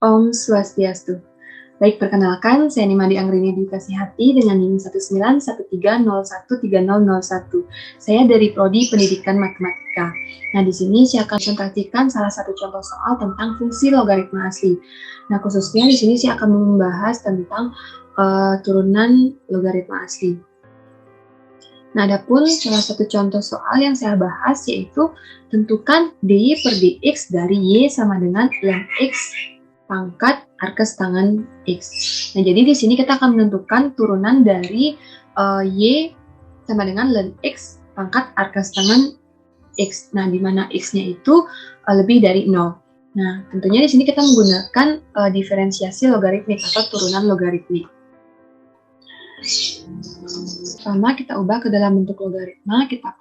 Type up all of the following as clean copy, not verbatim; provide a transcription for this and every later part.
Om Swastiastu. Baik, perkenalkan, saya Nimadi Anggrini Dwi Kasihati dengan NIM 191301301. Saya dari Prodi Pendidikan Matematika. Nah, di sini saya akan presentasikan salah satu contoh soal tentang fungsi logaritma asli. Nah, khususnya di sini saya akan membahas tentang turunan logaritma asli. Nah, adapun salah satu contoh soal yang saya bahas yaitu tentukan dy per dx dari y sama dengan ln x pangkat arkes tangen x. Nah, jadi di sini kita akan menentukan turunan dari y sama dengan ln x pangkat arkes tangen x. Nah, di mana x-nya itu lebih dari 0. Nah, tentunya di sini kita menggunakan diferensiasi logaritmik atau turunan logaritmik. Pertama, kita ubah ke dalam bentuk logaritma, kita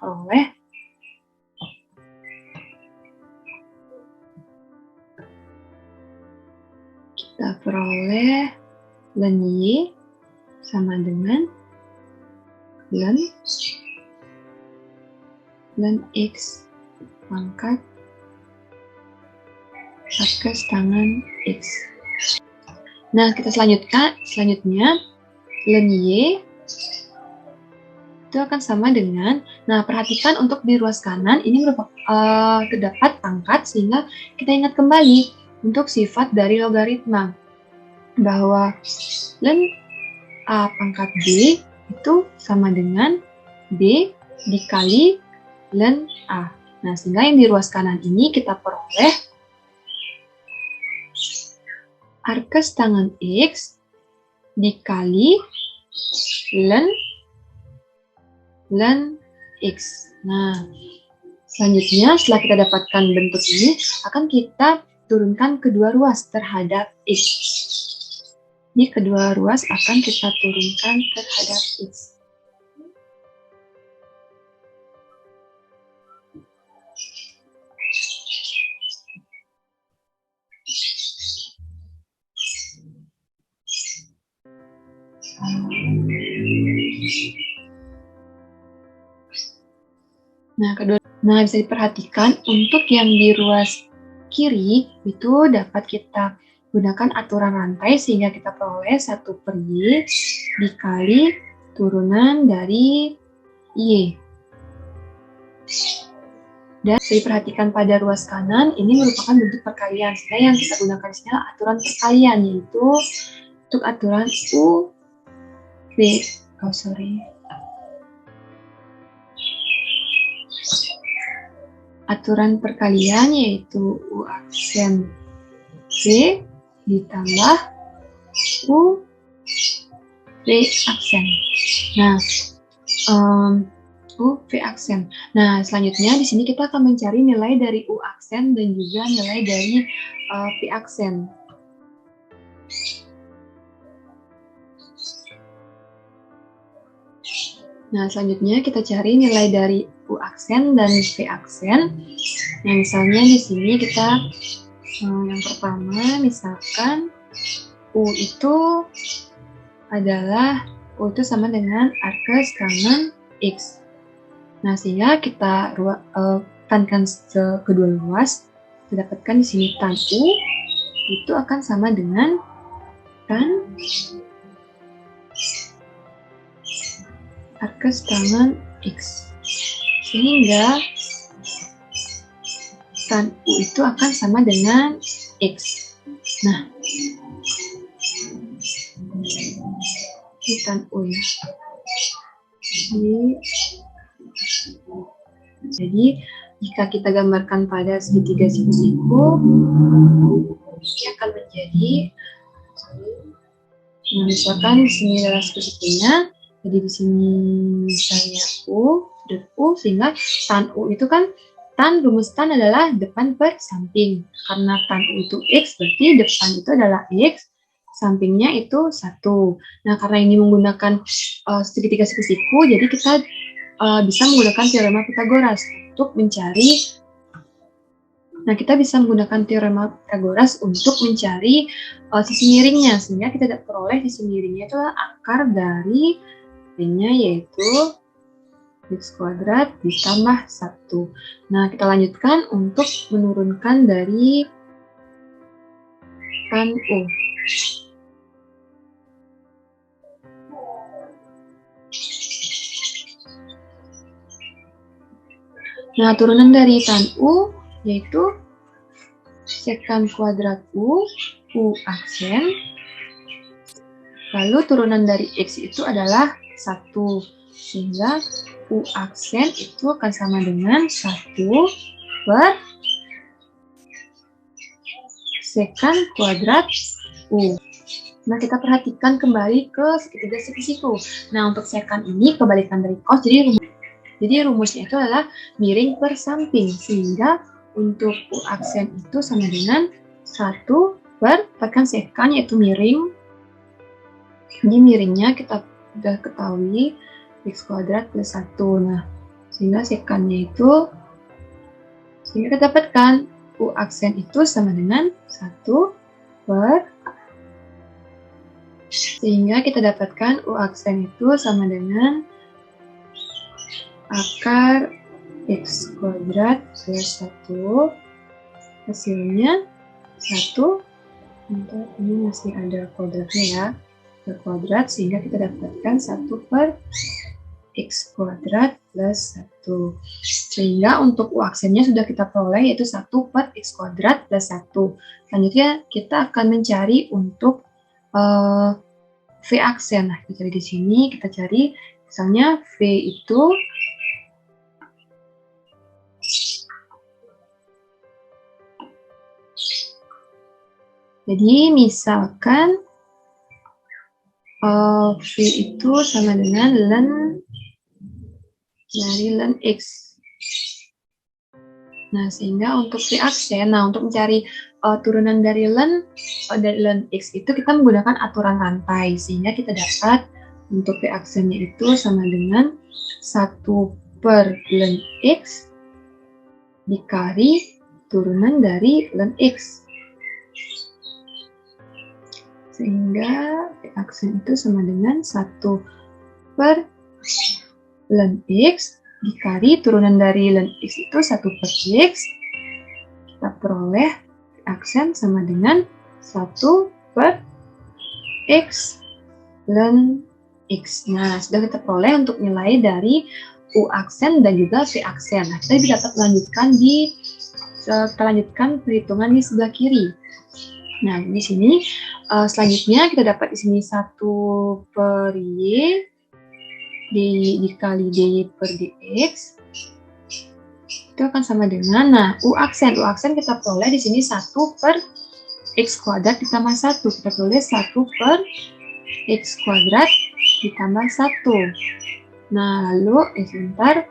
peroleh ln y sama dengan ln x pangkat arkes tangen x. Nah, kita selanjutnya ln y itu akan sama dengan, nah perhatikan untuk di ruas kanan ini terdapat pangkat sehingga kita ingat kembali untuk sifat dari logaritma bahwa ln a pangkat b itu sama dengan b dikali ln a. Nah, sehingga yang di ruas kanan ini kita peroleh arkes tangen x dikali ln x. Nah, selanjutnya setelah kita dapatkan bentuk ini, akan kita turunkan kedua ruas terhadap x. Ini kedua ruas akan kita turunkan terhadap x. Nah, bisa diperhatikan untuk yang di ruas kiri itu dapat kita gunakan aturan rantai sehingga kita peroleh 1 per y dikali turunan dari y. Dan bisa diperhatikan pada ruas kanan ini merupakan bentuk perkalian, sehingga yang kita gunakan di sini adalah aturan perkalian, yaitu untuk aturan aturan perkalian yaitu U aksen V ditambah U V aksen. Nah, U V aksen. Nah, selanjutnya di sini kita akan mencari nilai dari U aksen dan juga nilai dari V aksen. Nah, selanjutnya kita cari nilai dari U aksen dan V aksen. Nah, misalnya di sini kita yang pertama misalkan U itu sama dengan arkes tangen x. Nah, sehingga kita tankan kedua ruas, kita dapatkan di sini tan U itu akan sama dengan tan arkes tangen x. Sehingga tan U itu akan sama dengan x. Nah, ini tan U ya. Jadi, jika kita gambarkan pada segitiga siku-siku, ini akan menjadi, nah, misalkan di sini adalah siku-sikunya, jadi di sini misalnya U, sehingga tan U itu kan, rumus tan adalah depan per samping. Karena tan U itu x, berarti depan itu adalah x, sampingnya itu 1. Nah, karena ini menggunakan segitiga siku-siku, jadi kita bisa menggunakan teorema Pythagoras untuk mencari. Nah, kita bisa menggunakan teorema Pythagoras untuk mencari sisi miringnya, sehingga kita dapat peroleh sisi miringnya itu adalah akar dari B-nya yaitu X kuadrat ditambah 1. Nah, kita lanjutkan untuk menurunkan dari tan U. Nah, turunan dari tan U yaitu sekan kuadrat U aksen. Lalu turunan dari X itu adalah 1. Sehingga U aksen itu akan sama dengan 1 per sekan kuadrat U. Nah, kita perhatikan kembali ke segitiga sisi-siku. Nah, untuk sekan ini kebalikan dari cos, jadi rumusnya itu adalah miring per samping. Sehingga untuk U aksen itu sama dengan 1 per tekan sekan, yaitu miring. Jadi miringnya kita sudah ketahui X kuadrat plus 1. Nah, sehingga sekannya itu, sehingga kita dapatkan U aksen itu sama dengan 1 per, sehingga kita dapatkan U aksen itu sama dengan akar X kuadrat plus 1. Hasilnya 1. Untuk ini masih ada kuadratnya ya, kuadrat, sehingga kita dapatkan 1 per X kuadrat plus 1. Sehingga untuk U aksennya sudah kita peroleh, yaitu 1 per X kuadrat plus 1. Selanjutnya kita akan mencari untuk V aksen. Nah, kita cari di sini, kita cari misalnya V itu jadi misalkan V itu sama dengan len dari len X. Nah, sehingga untuk V aksen, nah untuk mencari turunan dari len X itu kita menggunakan aturan rantai, sehingga kita dapat untuk V aksennya itu sama dengan 1 per len X dikali turunan dari len X. Sehingga V aksen itu sama dengan 1 per len X dikali turunan dari len X itu 1 per X. Kita peroleh V aksen sama dengan 1 per X len X. Nah, sudah kita peroleh untuk nilai dari U aksen dan juga V aksen. Nah, kita dapat lanjutkan perhitungan di sebelah kiri. Nah, di sini selanjutnya kita dapat di sini 1 per Y dikali DY per DX itu akan sama dengan, nah, U aksen kita peroleh di sini 1 per X kuadrat ditambah 1. Kita tulis 1 per X kuadrat ditambah 1. Nah, lalu sebentar,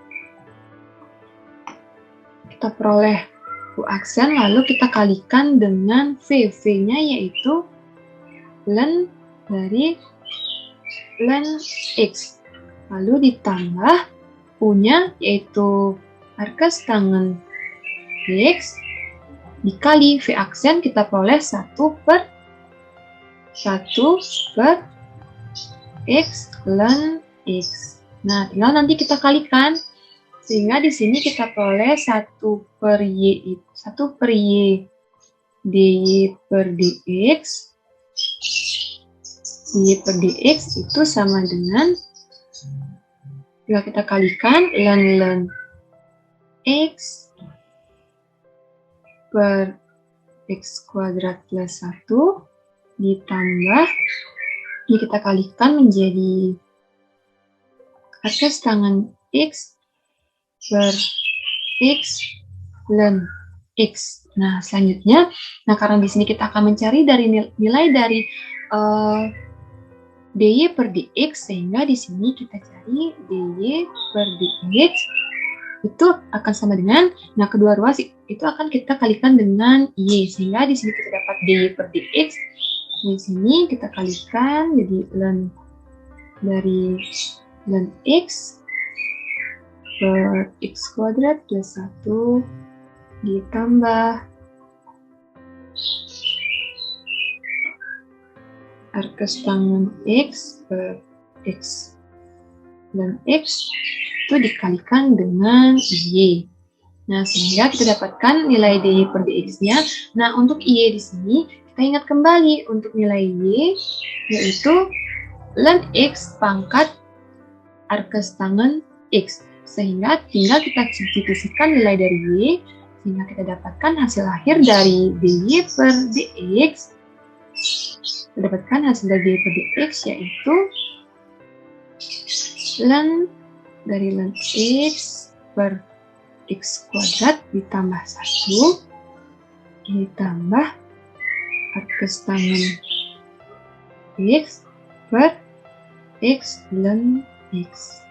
kita peroleh U aksen, lalu kita kalikan dengan V. V-nya yaitu len dari len X. Lalu ditambah U-nya yaitu arcus tangen X dikali V aksen, kita peroleh 1 per X len X. Nah, tinggal nanti kita kalikan. Sehingga di sini kita peroleh 1 per Y DY per DX. Y per DX itu sama dengan, jika kita kalikan, len X per X kuadrat plus 1 ditambah, ini kita kalikan menjadi arcus tangen X per X len X. Nah, selanjutnya, karena di sini kita akan mencari dari nilai dari DY per DX, sehingga di sini kita cari DY per DX itu akan sama dengan, nah, kedua ruas itu akan kita kalikan dengan Y, sehingga di sini kita dapat DY per DX. Di sini kita kalikan jadi len dari len X per X kuadrat plus 1 ditambah arcus tangen X per X ln X itu dikalikan dengan Y. Nah, sehingga kita dapatkan nilai dy per dx-nya. Nah, untuk Y di sini, kita ingat kembali untuk nilai Y, yaitu ln X pangkat arkes tangen X. Sehingga tinggal kita substitusikan nilai dari Y, sehingga kita dapatkan hasil akhir dari dy per dx. Kita dapatkan hasil dari dy per dx, yaitu ln dari ln X per X kuadrat ditambah 1 ditambah arkes tangen X per X ln X.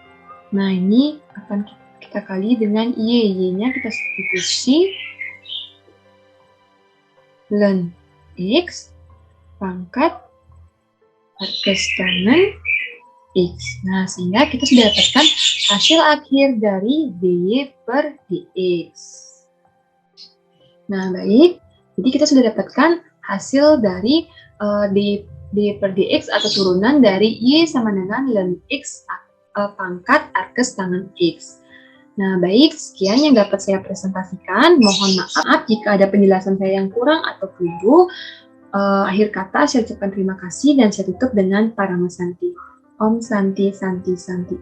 Nah, ini akan kita kali dengan Y. Y-nya kita substitusi ln X pangkat arkes tangen X. Nah, sehingga kita sudah dapatkan hasil akhir dari dy per dx. Nah, baik. Jadi kita sudah dapatkan hasil dari dy per dx atau turunan dari y sama dengan ln x pangkat arkes tangen x. Nah, baik. Sekian yang dapat saya presentasikan. Mohon maaf jika ada penjelasan saya yang kurang atau keliru. Akhir kata, saya ucapkan terima kasih dan saya tutup dengan Parama Santi. Om Santi Santi Santi.